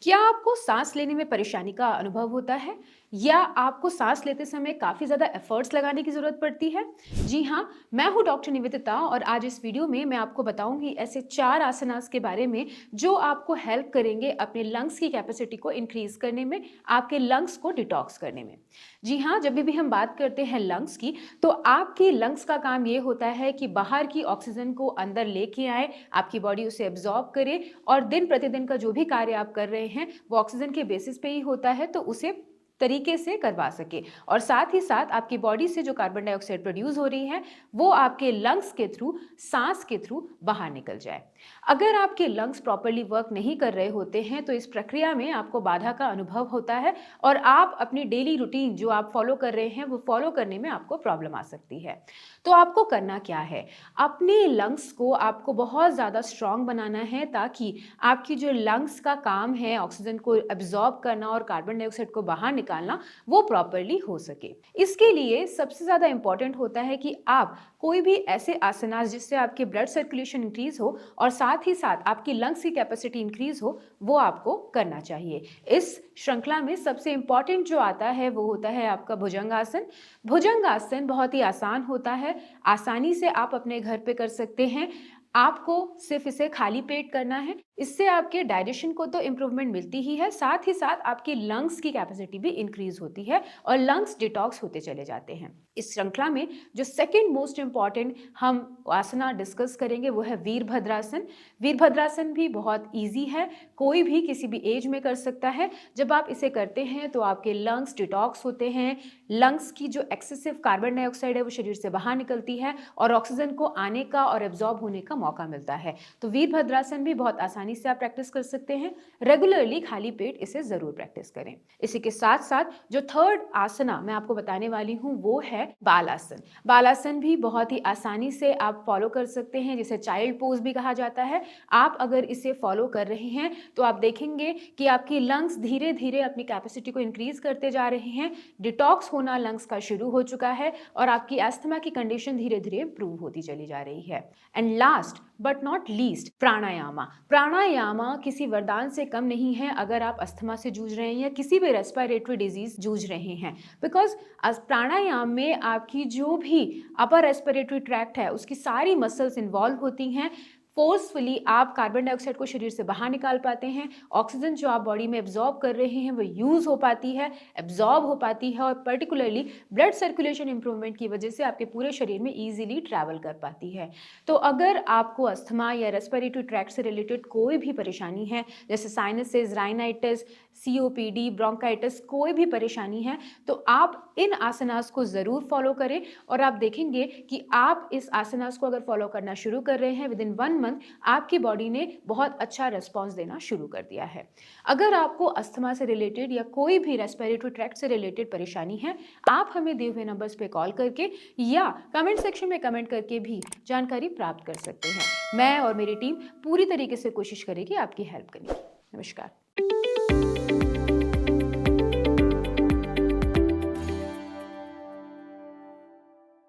क्या आपको सांस लेने में परेशानी का अनुभव होता है या आपको सांस लेते समय काफ़ी ज़्यादा एफर्ट्स लगाने की ज़रूरत पड़ती है? जी हाँ, मैं हूँ डॉक्टर निवेदिता और आज इस वीडियो में मैं आपको बताऊंगी ऐसे 4 आसनास के बारे में जो आपको हेल्प करेंगे अपने लंग्स की कैपेसिटी को इंक्रीज करने में, आपके लंग्स को डिटॉक्स करने में। जी हाँ, जब भी हम बात करते हैं लंग्स की, तो आपकी लंग्स का काम ये होता है कि बाहर की ऑक्सीजन को अंदर लेके आए, आपकी बॉडी उसे एब्जॉर्ब करे और दिन प्रतिदिन का जो भी कार्य आप कर रहे हैं वो ऑक्सीजन के बेसिस पे ही होता है, तो उसे तरीके से करवा सके और साथ ही साथ आपकी बॉडी से जो कार्बन डाइऑक्साइड प्रोड्यूस हो रही है वो आपके लंग्स के थ्रू, सांस के थ्रू बाहर निकल जाए। अगर आपके लंग्स प्रॉपरली वर्क नहीं कर रहे होते हैं तो इस प्रक्रिया में आपको बाधा का अनुभव होता है और आप अपनी डेली रूटीन जो आप फॉलो कर रहे हैं वो फॉलो करने में आपको प्रॉब्लम आ सकती है। तो आपको करना क्या है, अपने लंग्स को आपको बहुत ज़्यादा स्ट्रांग बनाना है ताकि आपकी जो लंग्स का काम है ऑक्सीजन को एब्जॉर्ब करना और कार्बन डाइऑक्साइड को बाहर निकालना वो प्रॉपरली हो सके। इसके लिए सबसे ज़्यादा इंपॉर्टेंट होता है कि आप कोई भी ऐसे आसनास जिससे आपके ब्लड सर्कुलेशन इंक्रीज हो और साथ ही साथ आपकी लंग्स की कैपेसिटी इंक्रीज हो वो आपको करना चाहिए। इस श्रृंखला में सबसे इंपॉर्टेंट जो आता है वो होता है आपका भुजंगासन। भुजंगासन बहुत ही आसान होता है, आसानी से आप अपने घर पे कर सकते हैं। आपको सिर्फ इसे खाली पेट करना है। इससे आपके डाइजेशन को तो इम्प्रूवमेंट मिलती ही है, साथ ही साथ आपकी लंग्स की कैपेसिटी भी इंक्रीज होती है और लंग्स डिटॉक्स होते चले जाते हैं। इस श्रृंखला में जो सेकंड मोस्ट इंपॉर्टेंट हम आसना डिस्कस करेंगे वो है वीरभद्रासन। वीरभद्रासन भी बहुत इजी है, कोई भी किसी भी एज में कर सकता है। जब आप इसे करते हैं तो आपके लंग्स डिटॉक्स होते हैं, लंग्स की जो एक्सेसिव कार्बन डाइऑक्साइड है वो शरीर से बाहर निकलती है और ऑक्सीजन को आने का और एब्जॉर्ब होने का मौका मिलता है। तो वीरभद्रासन भी बहुत आसानी से आप प्रैक्टिस कर सकते हैं। रेगुलरली खाली पेट इसे जरूर प्रैक्टिस करें। इसी के साथ साथ जो थर्ड आसना मैं आपको बताने वाली हूँ वो है बालासन। बालासन भी बहुत ही आसानी से आप फॉलो कर सकते हैं, जिसे चाइल्ड पोज भी कहा जाता है। आप अगर इसे फॉलो कर रहे हैं तो आप देखेंगे कि आपकी लंग्स धीरे धीरे अपनी कैपेसिटी को इंक्रीज करते जा रहे हैं, डिटॉक्स होना लंग्स का शुरू हो चुका है और आपकी अस्थमा की कंडीशन धीरे धीरे इंप्रूव होती चली जा रही है। And last but not least, प्राणायामा। प्राणायामा किसी वरदान से कम नहीं है अगर आप अस्थमा से जूझ रहे हैं या किसी भी रेस्पिरेटरी डिजीज जूझ रहे हैं, बिकॉज प्राणायाम में आपकी जो भी अपर रेस्पिरेटरी ट्रैक्ट है उसकी सारी मसल्स इन्वॉल्व होती हैं। फोर्सफुली आप कार्बन डाइऑक्साइड को शरीर से बाहर निकाल पाते हैं, ऑक्सीजन जो आप बॉडी में एब्जॉर्ब कर रहे हैं वो यूज हो पाती है, एब्जॉर्ब हो पाती है और पर्टिकुलरली ब्लड सर्कुलेशन इंप्रूवमेंट की वजह से आपके पूरे शरीर में इजीली ट्रैवल कर पाती है। तो अगर आपको अस्थमा या रेस्पिरेटरी ट्रैक्ट से रिलेटेड कोई भी परेशानी है, जैसे साइनसेस, राइनाइटिस, सीओपीडी, ब्रोंकाइटिस, कोई भी परेशानी है, तो आप इन आसनास को ज़रूर फॉलो करें और आप देखेंगे कि आप इस आसनास को अगर फॉलो करना शुरू कर रहे हैं विद इन 1 मंथ आपकी बॉडी ने बहुत अच्छा रिस्पॉन्स देना शुरू कर दिया है। अगर आपको अस्थमा से रिलेटेड या कोई भी रेस्पिरेटरी ट्रैक्ट से रिलेटेड परेशानी है, आप हमें दिए हुए नंबर्स पे कॉल करके या कमेंट सेक्शन में कमेंट करके भी जानकारी प्राप्त कर सकते हैं। मैं और मेरी टीम पूरी तरीके से कोशिश करेगी आपकी हेल्प करने की। नमस्कार।